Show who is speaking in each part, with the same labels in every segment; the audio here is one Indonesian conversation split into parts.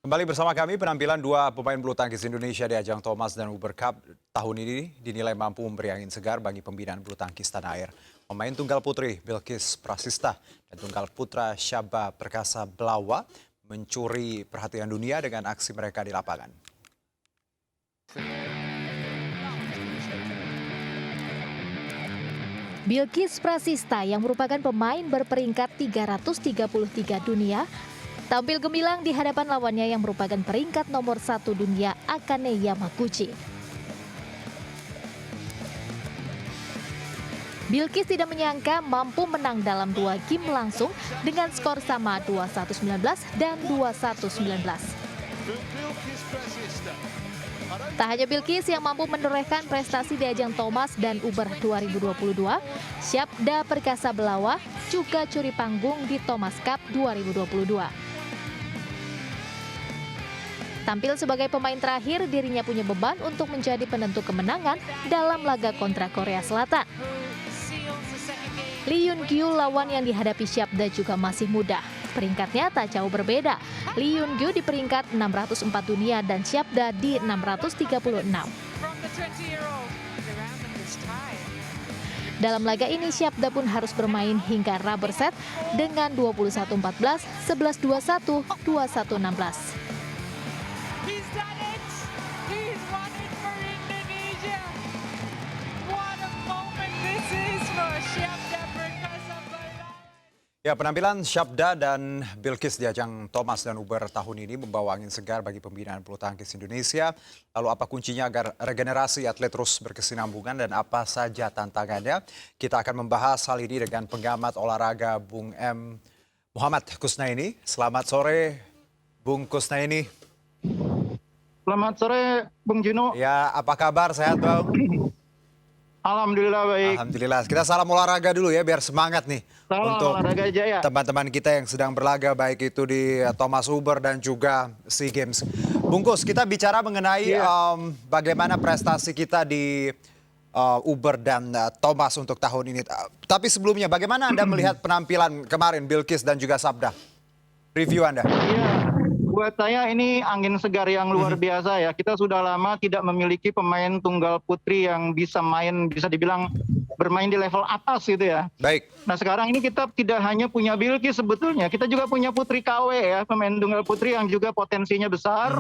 Speaker 1: Kembali bersama kami, penampilan dua pemain bulu tangkis Indonesia di ajang Thomas dan Uber Cup tahun ini dinilai mampu memberi angin segar bagi pembinaan bulu tangkis tanah air. Pemain tunggal putri Bilkis Prasista dan tunggal putra Syaba Perkasa Belawa mencuri perhatian dunia dengan aksi mereka di lapangan.
Speaker 2: Bilkis Prasista yang merupakan pemain berperingkat 333 dunia tampil gemilang di hadapan lawannya yang merupakan peringkat nomor 1 dunia Akane Yamaguchi. Bilkis tidak menyangka mampu menang dalam 2 game langsung dengan skor sama 21-19 dan 21-19. Tak hanya Bilkis yang mampu menorehkan prestasi di ajang Thomas dan Uber 2022, Syabda Perkasa Belawa juga curi panggung di Thomas Cup 2022. Tampil sebagai pemain terakhir, dirinya punya beban untuk menjadi penentu kemenangan dalam laga kontra Korea Selatan. Lee Yoon-gyu lawan yang dihadapi Syabda juga masih muda. Peringkatnya tak jauh berbeda. Lee Yoon-gyu di peringkat 604 dunia dan Syabda di 636. Dalam laga ini Syabda pun harus bermain hingga rubber set dengan 21-14, 11-21, 21-16.
Speaker 3: He's done it! He's won it for Indonesia! What a moment this is for Syabda Perkasa Belawa!
Speaker 1: Ya, penampilan Syabda dan Bilkis di ajang Thomas dan Uber tahun ini membawa angin segar bagi pembinaan bulu tangkis Indonesia. Lalu apa kuncinya agar regenerasi atlet terus berkesinambungan dan apa saja tantangannya? Kita akan membahas hal ini dengan pengamat olahraga Bung M. Muhammad Kusnaini. Selamat sore, Bung Kusnaini.
Speaker 4: Selamat sore, Bung Juno.
Speaker 1: Ya, apa kabar? Sehat, Bang?
Speaker 4: Alhamdulillah baik.
Speaker 1: Alhamdulillah. Kita salam olahraga dulu ya, biar semangat nih.
Speaker 4: Salam
Speaker 1: untuk
Speaker 4: olahraga Jaya.
Speaker 1: teman-teman kita yang sedang berlaga, baik itu di Thomas Uber dan juga SEA Games. Bungkus, kita bicara mengenai bagaimana prestasi kita di Uber dan Thomas untuk tahun ini. Tapi sebelumnya, bagaimana Anda melihat penampilan kemarin Bilkis dan juga Syabda? Review Anda.
Speaker 4: Iya, buat saya ini angin segar yang luar biasa ya. Kita sudah lama tidak memiliki pemain tunggal putri yang bisa main, bisa dibilang bermain di level atas gitu ya.
Speaker 1: Baik.
Speaker 4: Nah sekarang ini kita tidak hanya punya Bilkis sebetulnya, kita juga punya Putri KW ya, pemain tunggal putri yang juga potensinya besar.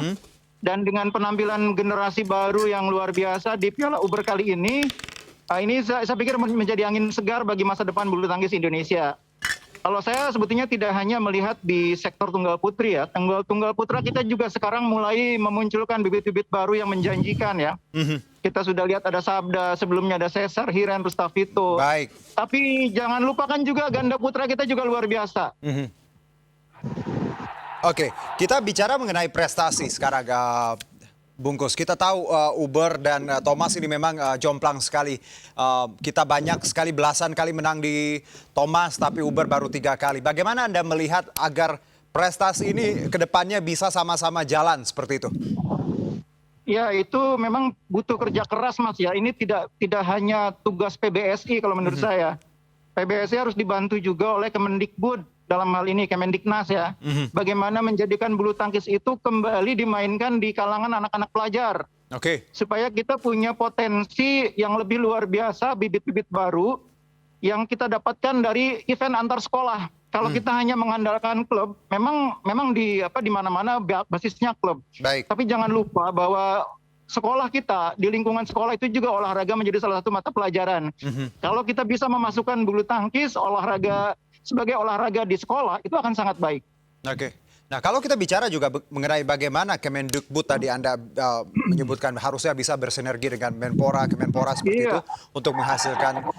Speaker 4: Dan dengan penampilan generasi baru yang luar biasa di Piala Uber kali ini saya pikir menjadi angin segar bagi masa depan bulu tangkis Indonesia. Kalau saya sebetulnya tidak hanya melihat di sektor tunggal putri ya, tunggal putra kita juga sekarang mulai memunculkan bibit-bibit baru yang menjanjikan ya. Kita sudah lihat ada Syabda, sebelumnya ada Cesar, Hiren, Rustavito.
Speaker 1: Baik.
Speaker 4: Tapi jangan lupakan juga ganda putra kita juga luar biasa.
Speaker 1: Oke, kita bicara mengenai prestasi sekarang, Bungkus. Kita tahu Uber dan Thomas ini memang jomplang sekali. Kita banyak sekali, belasan kali menang di Thomas, tapi Uber baru 3 kali. Bagaimana Anda melihat agar prestasi ini ke depannya bisa sama-sama jalan seperti itu?
Speaker 4: Ya itu memang butuh kerja keras Mas ya. Ini tidak hanya tugas PBSI kalau menurut saya. PBSI harus dibantu juga oleh Kemendikbud. Dalam hal ini Kemendiknas ya, bagaimana menjadikan bulu tangkis itu kembali dimainkan di kalangan anak-anak pelajar.
Speaker 1: Oke.
Speaker 4: Supaya kita punya potensi yang lebih luar biasa, bibit-bibit baru yang kita dapatkan dari event antar sekolah. Kalau kita hanya mengandalkan klub, memang di mana-mana basisnya klub.
Speaker 1: Baik.
Speaker 4: Tapi jangan lupa bahwa sekolah kita, di lingkungan sekolah itu juga olahraga menjadi salah satu mata pelajaran. Kalau kita bisa memasukkan bulu tangkis, olahraga sebagai olahraga di sekolah, itu akan sangat baik.
Speaker 1: Oke. Nah, kalau kita bicara juga mengenai bagaimana Kemendikbud tadi Anda menyebutkan harusnya bisa bersinergi dengan Kemenpora seperti itu untuk menghasilkan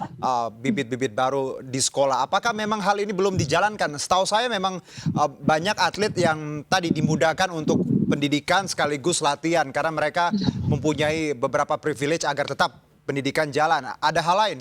Speaker 1: bibit-bibit baru di sekolah. Apakah memang hal ini belum dijalankan? Setahu saya memang banyak atlet yang tadi dimudahkan untuk pendidikan sekaligus latihan karena mereka mempunyai beberapa privilege agar tetap pendidikan jalan. Ada hal lain?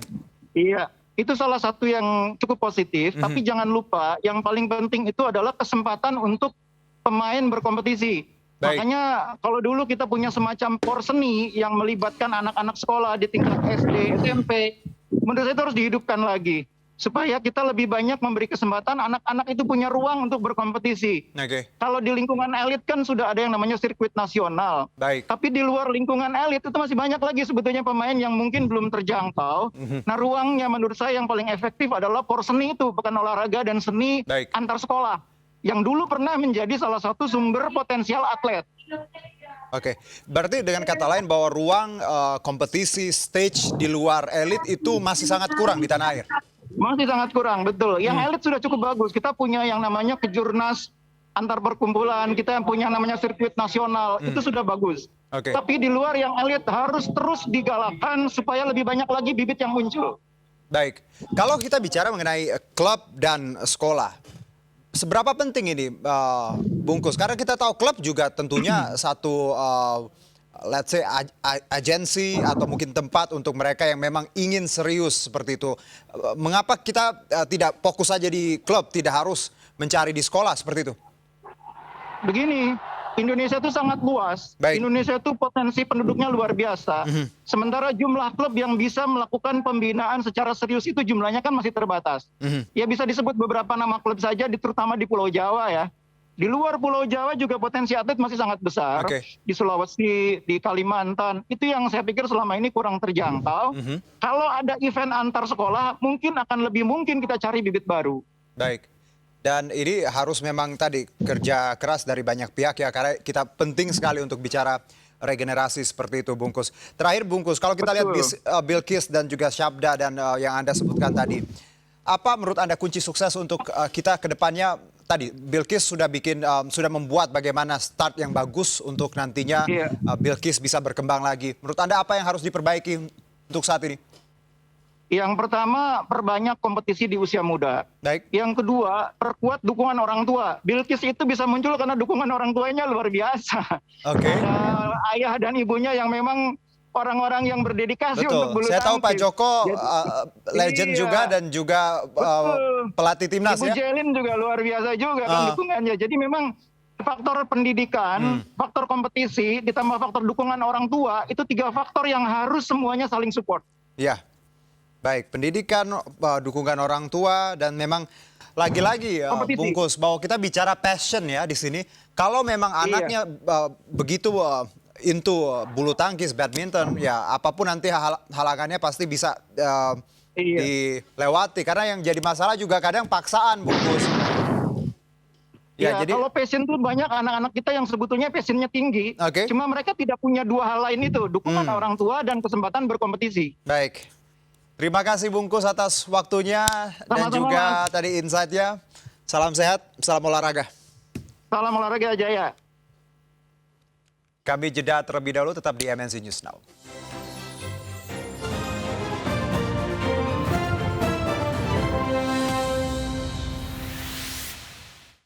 Speaker 4: Iya. Itu salah satu yang cukup positif, tapi jangan lupa yang paling penting itu adalah kesempatan untuk pemain berkompetisi.
Speaker 1: Baik.
Speaker 4: Makanya kalau dulu kita punya semacam porseni yang melibatkan anak-anak sekolah di tingkat SD, SMP, menurut saya itu harus dihidupkan lagi. supaya kita lebih banyak memberi kesempatan anak-anak itu punya ruang untuk berkompetisi.
Speaker 1: Oke,
Speaker 4: Kalau di lingkungan elit kan sudah ada yang namanya sirkuit nasional.
Speaker 1: baik.
Speaker 4: Tapi di luar lingkungan elit itu masih banyak lagi sebetulnya pemain yang mungkin belum terjangkau. Nah, ruangnya menurut saya yang paling efektif adalah porseni itu, pekan olahraga dan seni
Speaker 1: Baik.
Speaker 4: antar sekolah. Yang dulu pernah menjadi salah satu sumber potensial atlet.
Speaker 1: Oke, berarti dengan kata lain bahwa ruang kompetisi stage di luar elit itu masih sangat kurang di tanah air.
Speaker 4: Masih sangat kurang, betul. Yang elit sudah cukup bagus. Kita punya yang namanya kejurnas antar perkumpulan, kita yang punya namanya sirkuit nasional, itu sudah bagus.
Speaker 1: Oke.
Speaker 4: Tapi di luar yang elit harus terus digalakkan supaya lebih banyak lagi bibit yang muncul.
Speaker 1: Baik, kalau kita bicara mengenai klub dan sekolah, seberapa penting ini Bungkus? Karena kita tahu klub juga tentunya satu let's say agensi atau mungkin tempat untuk mereka yang memang ingin serius seperti itu. Mengapa kita tidak fokus saja di klub, tidak harus mencari di sekolah seperti itu?
Speaker 4: Begini, Indonesia itu sangat luas.
Speaker 1: Baik.
Speaker 4: Indonesia itu potensi penduduknya luar biasa. Sementara jumlah klub yang bisa melakukan pembinaan secara serius itu jumlahnya kan masih terbatas. Ya bisa disebut beberapa nama klub saja, terutama di Pulau Jawa ya. Di luar Pulau Jawa juga potensi atlet masih sangat besar.
Speaker 1: Oke.
Speaker 4: Di Sulawesi, di Kalimantan, itu yang saya pikir selama ini kurang terjangkau. Kalau ada event antar sekolah, mungkin akan lebih mungkin kita cari bibit baru.
Speaker 1: Baik. Dan ini harus memang tadi kerja keras dari banyak pihak ya, karena kita penting sekali untuk bicara regenerasi seperti itu, Bungkus. Terakhir, Bungkus, kalau kita lihat Bilkis dan juga Syabda dan yang Anda sebutkan tadi, apa menurut Anda kunci sukses untuk kita ke depannya? Tadi Bilkis sudah sudah membuat bagaimana start yang bagus untuk nantinya Bilkis bisa berkembang lagi. Menurut Anda apa yang harus diperbaiki untuk saat ini?
Speaker 4: Yang pertama, perbanyak kompetisi di usia muda.
Speaker 1: Baik.
Speaker 4: Yang kedua, perkuat dukungan orang tua. Bilkis itu bisa muncul karena dukungan orang tuanya luar biasa.
Speaker 1: Oke.
Speaker 4: Ada ayah dan ibunya yang memang orang-orang yang berdedikasi untuk bulu
Speaker 1: Saya tahu Pak
Speaker 4: tangkis.
Speaker 1: Joko
Speaker 4: Jadi,
Speaker 1: legend
Speaker 4: iya.
Speaker 1: juga dan juga pelatih timnas
Speaker 4: Ibu
Speaker 1: ya.
Speaker 4: Jelin juga luar biasa juga kan dukungannya. Jadi memang faktor pendidikan, faktor kompetisi, ditambah faktor dukungan orang tua, itu 3 faktor yang harus semuanya saling support.
Speaker 1: Ya, baik. Pendidikan, dukungan orang tua, dan memang lagi-lagi
Speaker 4: Kompetisi.
Speaker 1: Bungkus, bahwa kita bicara passion ya di sini. Kalau memang anaknya begitu into bulu tangkis, badminton, ya apapun nanti halangannya pasti bisa dilewati. Karena yang jadi masalah juga kadang paksaan, Bungkus.
Speaker 4: Ya, jadi kalau passion tuh banyak anak-anak kita yang sebetulnya passionnya tinggi,
Speaker 1: Oke.
Speaker 4: cuma mereka tidak punya 2 hal lain itu, dukungan orang tua dan kesempatan berkompetisi.
Speaker 1: Baik. Terima kasih Bungkus atas waktunya dan
Speaker 4: Sama-sama,
Speaker 1: juga
Speaker 4: Mas.
Speaker 1: tadi insight-nya. Salam sehat, salam olahraga.
Speaker 4: Salam olahraga Jaya.
Speaker 1: Kami jeda terlebih dahulu, tetap di MNC News Now.